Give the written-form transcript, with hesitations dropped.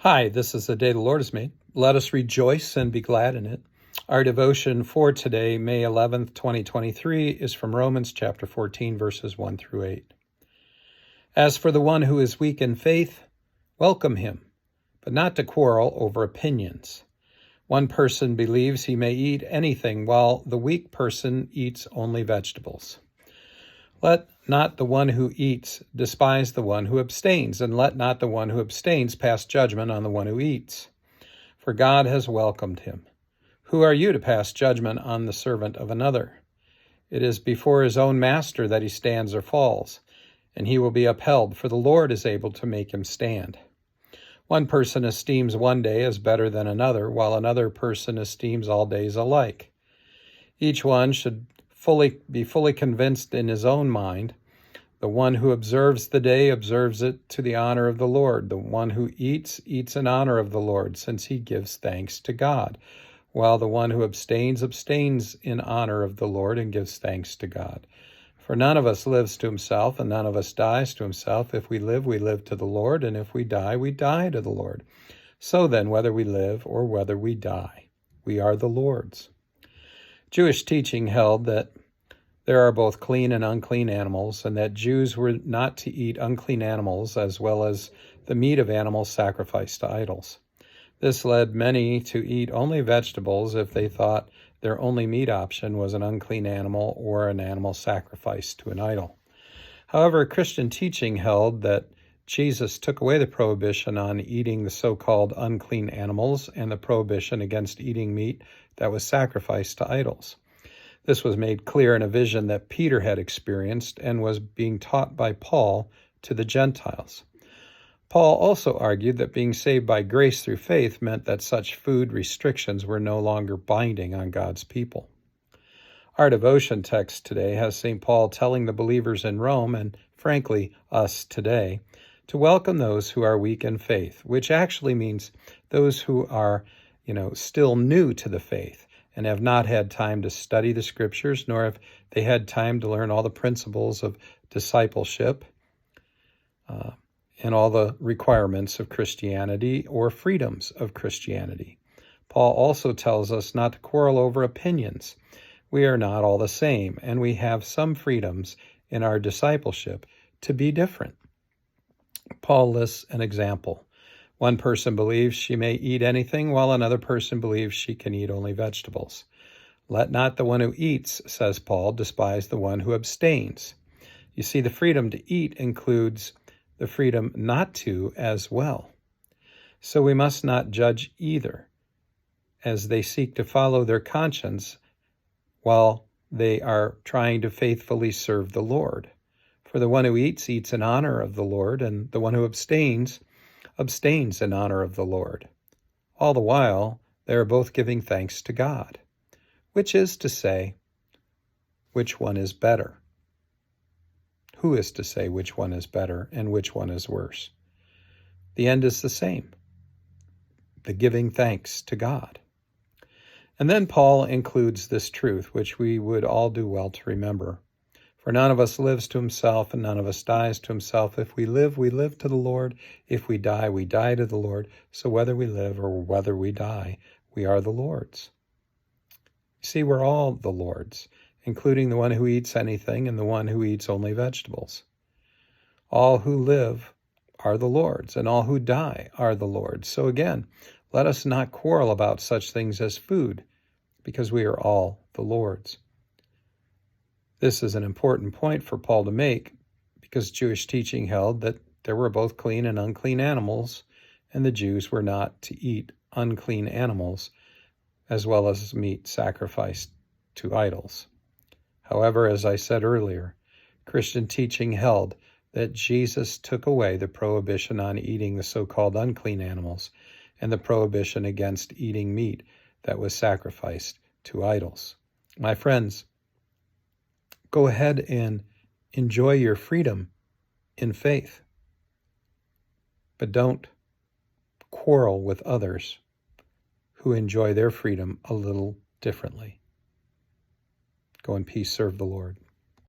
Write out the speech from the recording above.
Hi, this is the day the Lord has made. Let us rejoice and be glad in it. Our devotion for today, May 11th, 2023, is from Romans chapter 14, verses 1 through 8. As for the one who is weak in faith, welcome him, but not to quarrel over opinions. One person believes he may eat anything, while the weak person eats only vegetables. Let not the one who eats despise the one who abstains, and let not the one who abstains pass judgment on the one who eats. For God has welcomed him. Who are you to pass judgment on the servant of another? It is before his own master that he stands or falls, and he will be upheld, for the Lord is able to make him stand. One person esteems one day as better than another, while another person esteems all days alike. Each one should be fully convinced in his own mind. The one who observes the day observes it to the honor of the Lord. The one who eats in honor of the Lord, since he gives thanks to God, while the one who abstains in honor of the Lord and gives thanks to God. For none of us lives to himself, and none of us dies to himself. If we live to the Lord, and if we die to the Lord. So then, whether we live or whether we die, we are the Lord's. Jewish teaching held that there are both clean and unclean animals, and that Jews were not to eat unclean animals as well as the meat of animals sacrificed to idols. This led many to eat only vegetables if they thought their only meat option was an unclean animal or an animal sacrificed to an idol. However, Christian teaching held that Jesus took away the prohibition on eating the so-called unclean animals and the prohibition against eating meat that was sacrificed to idols. This was made clear in a vision that Peter had experienced and was being taught by Paul to the Gentiles. Paul also argued that being saved by grace through faith meant that such food restrictions were no longer binding on God's people. Our devotion text today has St. Paul telling the believers in Rome, and frankly us today, to welcome those who are weak in faith, which actually means those who are, still new to the faith and have not had time to study the scriptures, nor have they had time to learn all the principles of discipleship and all the requirements of Christianity or freedoms of Christianity. Paul also tells us not to quarrel over opinions. We are not all the same, and we have some freedoms in our discipleship to be different. Paul lists an example. One person believes she may eat anything, while another person believes she can eat only vegetables. Let not the one who eats, says Paul, despise the one who abstains. You see, the freedom to eat includes the freedom not to as well. So we must not judge either, as they seek to follow their conscience while they are trying to faithfully serve the Lord. For the one who eats in honor of the Lord, and the one who abstains in honor of the Lord. All the while, they are both giving thanks to God, which is to say, which one is better? Who is to say which one is better and which one is worse? The end is the same, the giving thanks to God. And then Paul includes this truth, which we would all do well to remember. For none of us lives to himself, and none of us dies to himself. If we live to the Lord. If we die to the Lord. So whether we live or whether we die, we are the Lord's. You see, we're all the Lord's, including the one who eats anything and the one who eats only vegetables. All who live are the Lord's, and all who die are the Lord's. So again, let us not quarrel about such things as food, because we are all the Lord's. This is an important point for Paul to make, because Jewish teaching held that there were both clean and unclean animals, and the Jews were not to eat unclean animals, as well as meat sacrificed to idols. However, as I said earlier, Christian teaching held that Jesus took away the prohibition on eating the so-called unclean animals and the prohibition against eating meat that was sacrificed to idols. My friends, go ahead and enjoy your freedom in faith, but don't quarrel with others who enjoy their freedom a little differently. Go in peace, serve the Lord.